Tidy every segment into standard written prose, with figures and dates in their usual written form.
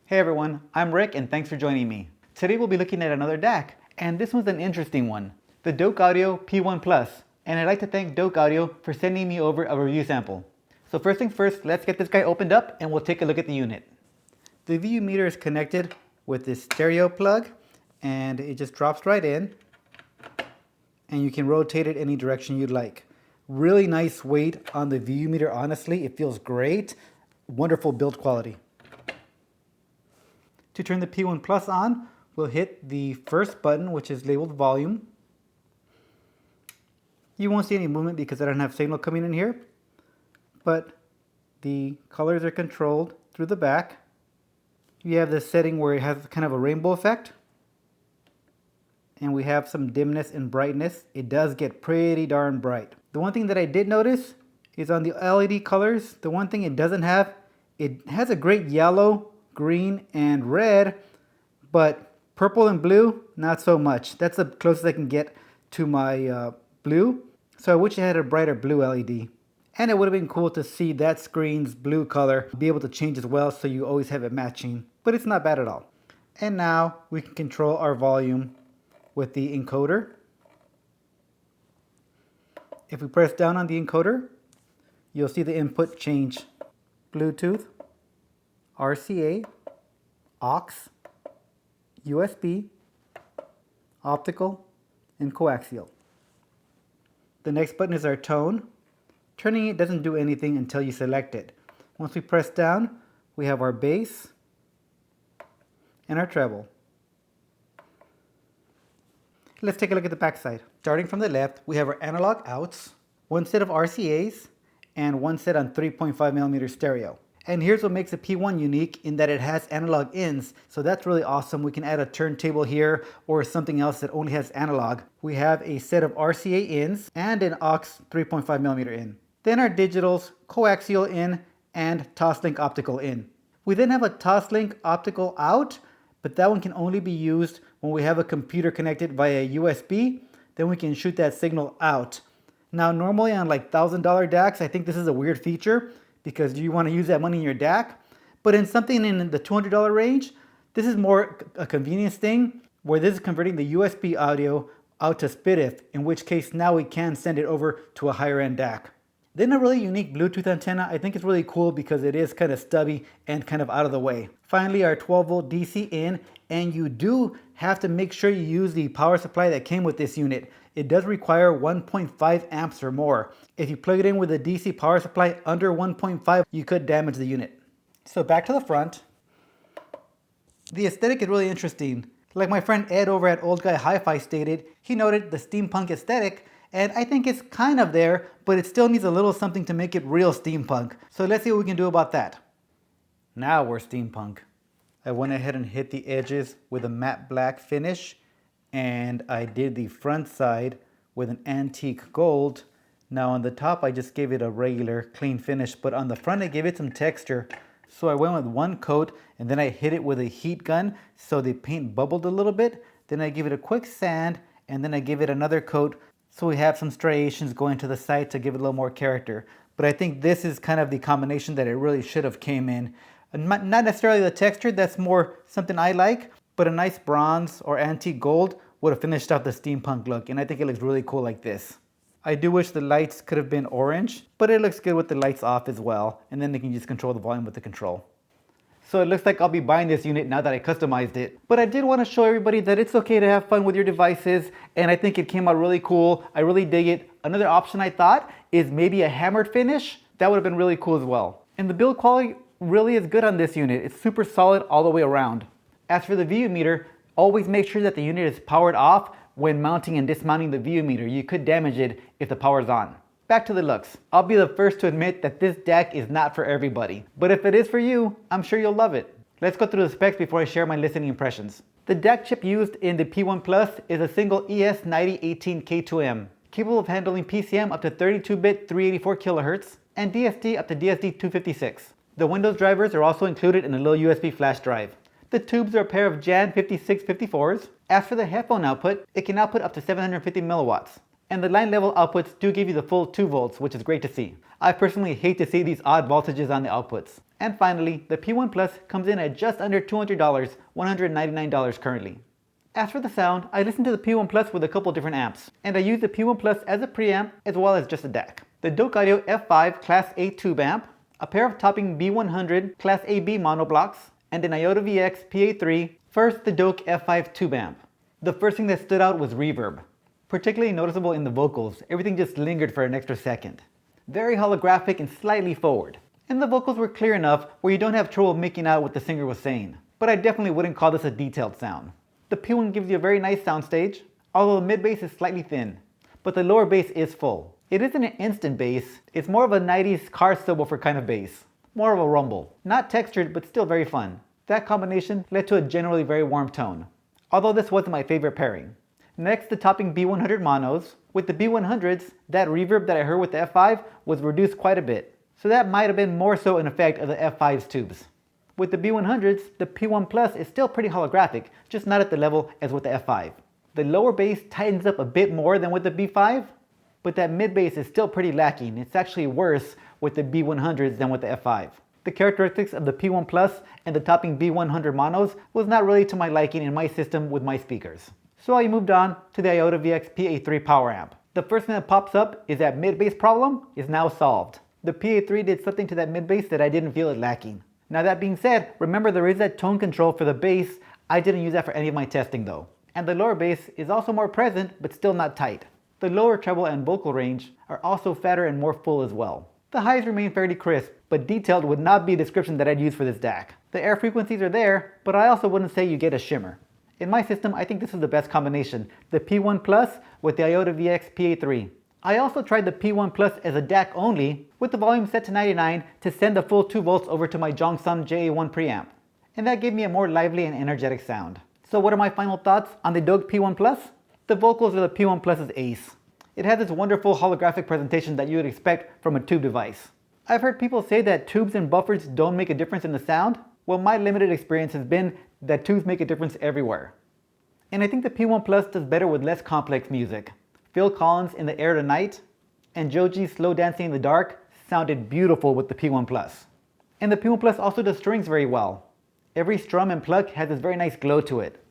Hey everyone, I'm Rick and thanks for joining me. Today we'll be looking at another DAC, and this one's an interesting one, the Douk Audio P1 Plus, and I'd like to thank Douk Audio for sending me over a review sample. So first things first, let's get this guy opened up and we'll take a look at the unit. The VU meter is connected with this stereo plug and it just drops right in and you can rotate it any direction you'd like. Really nice weight on the VU meter, honestly, it feels great, wonderful build quality. To turn the P1 Plus on, we'll hit the first button, which is labeled volume. You won't see any movement because I don't have signal coming in here, but the colors are controlled through the back. You have this setting where it has kind of a rainbow effect, and we have some dimness and brightness. It does get pretty darn bright. The one thing that I did notice is on the LED colors, the one thing it doesn't have, it has a great yellow, green, and red, but purple and blue, not so much. That's the closest I can get to my blue. So I wish it had a brighter blue LED. And it would have been cool to see that screen's blue color be able to change as well, so you always have it matching. But it's not bad at all. And now we can control our volume with the encoder. If we press down on the encoder, you'll see the input change. Bluetooth, RCA, aux, USB, optical, and coaxial. The next button is our tone. Turning it doesn't do anything until you select it. Once we press down, we have our bass and our treble. Let's take a look at the back side. Starting from the left, we have our analog outs, one set of RCAs, and one set on 3.5mm stereo. And here's what makes the P1 unique in that it has analog ins, so that's really awesome. We can add a turntable here or something else that only has analog. We have a set of RCA ins and an aux 3.5mm in. Then our digitals, coaxial in, and Toslink optical in. We then have a Toslink optical out, but that one can only be used when we have a computer connected via USB, then we can shoot that signal out. Now normally on like $1,000 DACs, I think this is a weird feature, because you want to use that money in your DAC. But in something in the $200 range, this is more a convenience thing, where this is converting the USB audio out to SPDIF, in which case now we can send it over to a higher end DAC. Then a really unique Bluetooth antenna. I think it's really cool because it is kind of stubby and kind of out of the way. Finally, our 12 volt DC in, and you do have to make sure you use the power supply that came with this unit. It does require 1.5 amps or more. If you plug it in with a DC power supply under 1.5, you could damage the unit. So back to the front. The aesthetic is really interesting. Like my friend Ed over at Old Guy Hi-Fi stated, he noted the steampunk aesthetic, and I think it's kind of there, but it still needs a little something to make it real steampunk. So let's see what we can do about that. Now we're steampunk. I went ahead and hit the edges with a matte black finish, and I did the front side with an antique gold. Now on the top I just gave it a regular clean finish, but on the front I gave it some texture. So I went with one coat and then I hit it with a heat gun so the paint bubbled a little bit. Then I give it a quick sand and then I give it another coat so we have some striations going to the side to give it a little more character. But I think this is kind of the combination that it really should have came in. Not necessarily the texture, that's more something I like, but a nice bronze or antique gold would have finished off the steampunk look, and I think it looks really cool like this. I do wish the lights could have been orange, but it looks good with the lights off as well, and then they can just control the volume with the control. So it looks like I'll be buying this unit now that I customized it. But I did want to show everybody that it's okay to have fun with your devices, and I think it came out really cool. I really dig it. Another option I thought is maybe a hammered finish. That would have been really cool as well. And the build quality really is good on this unit. It's super solid all the way around. As for the VU meter, always make sure that the unit is powered off when mounting and dismounting the VU meter. You could damage it if the power's on. Back to the looks. I'll be the first to admit that this DAC is not for everybody. But if it is for you, I'm sure you'll love it. Let's go through the specs before I share my listening impressions. The DAC chip used in the P1 Plus is a single ES9018K2M, capable of handling PCM up to 32-bit 384 kHz and DSD up to DSD256. The Windows drivers are also included in a little USB flash drive. The tubes are a pair of Jan 5654s. As for the headphone output, it can output up to 750 milliwatts. And the line level outputs do give you the full 2 volts, which is great to see. I personally hate to see these odd voltages on the outputs. And finally, the P1 Plus comes in at just under $200, $199 currently. As for the sound, I listened to the P1 Plus with a couple different amps, and I used the P1 Plus as a preamp as well as just a DAC. The Douk Audio F5 Class A tube amp, a pair of topping B100 Class AB monoblocks, and an Iota VX PA3. First, the Douk F5 tube amp. The first thing that stood out was reverb. Particularly noticeable in the vocals, everything just lingered for an extra second. Very holographic and slightly forward. And the vocals were clear enough where you don't have trouble making out what the singer was saying. But I definitely wouldn't call this a detailed sound. The P1 gives you a very nice soundstage, although the mid bass is slightly thin. But the lower bass is full. It isn't an instant bass, it's more of a 90s car subwoofer kind of bass. More of a rumble. Not textured, but still very fun. That combination led to a generally very warm tone. Although this wasn't my favorite pairing. Next, the topping B100 monos. With the B100s, that reverb that I heard with the F5 was reduced quite a bit. So that might have been more so an effect of the F5's tubes. With the B100s, the P1 Plus is still pretty holographic, just not at the level as with the F5. The lower bass tightens up a bit more than with the B5, but that mid bass is still pretty lacking. It's actually worse with the B100s than with the F5. The characteristics of the P1 Plus and the topping B100 monos was not really to my liking in my system with my speakers. So I moved on to the Iota VX PA3 power amp. The first thing that pops up is that mid bass problem is now solved. The PA3 did something to that mid bass that I didn't feel it lacking. Now that being said, remember there is that tone control for the bass. I didn't use that for any of my testing though. And the lower bass is also more present but still not tight. The lower treble and vocal range are also fatter and more full as well. The highs remain fairly crisp, but detailed would not be a description that I'd use for this DAC. The air frequencies are there, but I also wouldn't say you get a shimmer. In my system, I think this is the best combination, the P1 Plus with the Iota VX PA3. I also tried the P1 Plus as a DAC only, with the volume set to 99 to send the full 2 volts over to my Jongsung JA1 preamp. And that gave me a more lively and energetic sound. So what are my final thoughts on the Douk P1 Plus? The vocals of the P1 Plus is ace. It has this wonderful holographic presentation that you would expect from a tube device. I've heard people say that tubes and buffers don't make a difference in the sound. Well, my limited experience has been that tubes make a difference everywhere. And I think the P1 Plus does better with less complex music. Phil Collins' In the Air Tonight and Joji's Slow Dancing in the Dark sounded beautiful with the P1 Plus. And the P1 Plus also does strings very well. Every strum and pluck has this very nice glow to it.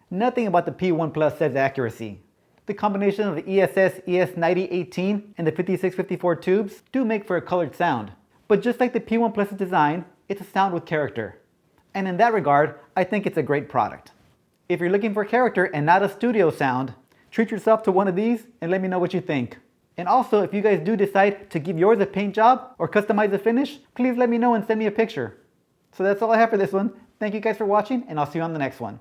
Nothing about the P1 Plus says accuracy. The combination of the ESS ES9018 and the 5654 tubes do make for a colored sound. But just like the P1 Plus's design, it's a sound with character. And in that regard, I think it's a great product. If you're looking for character and not a studio sound, treat yourself to one of these and let me know what you think. And also, if you guys do decide to give yours a paint job or customize the finish, please let me know and send me a picture. So that's all I have for this one. Thank you guys for watching, and I'll see you on the next one.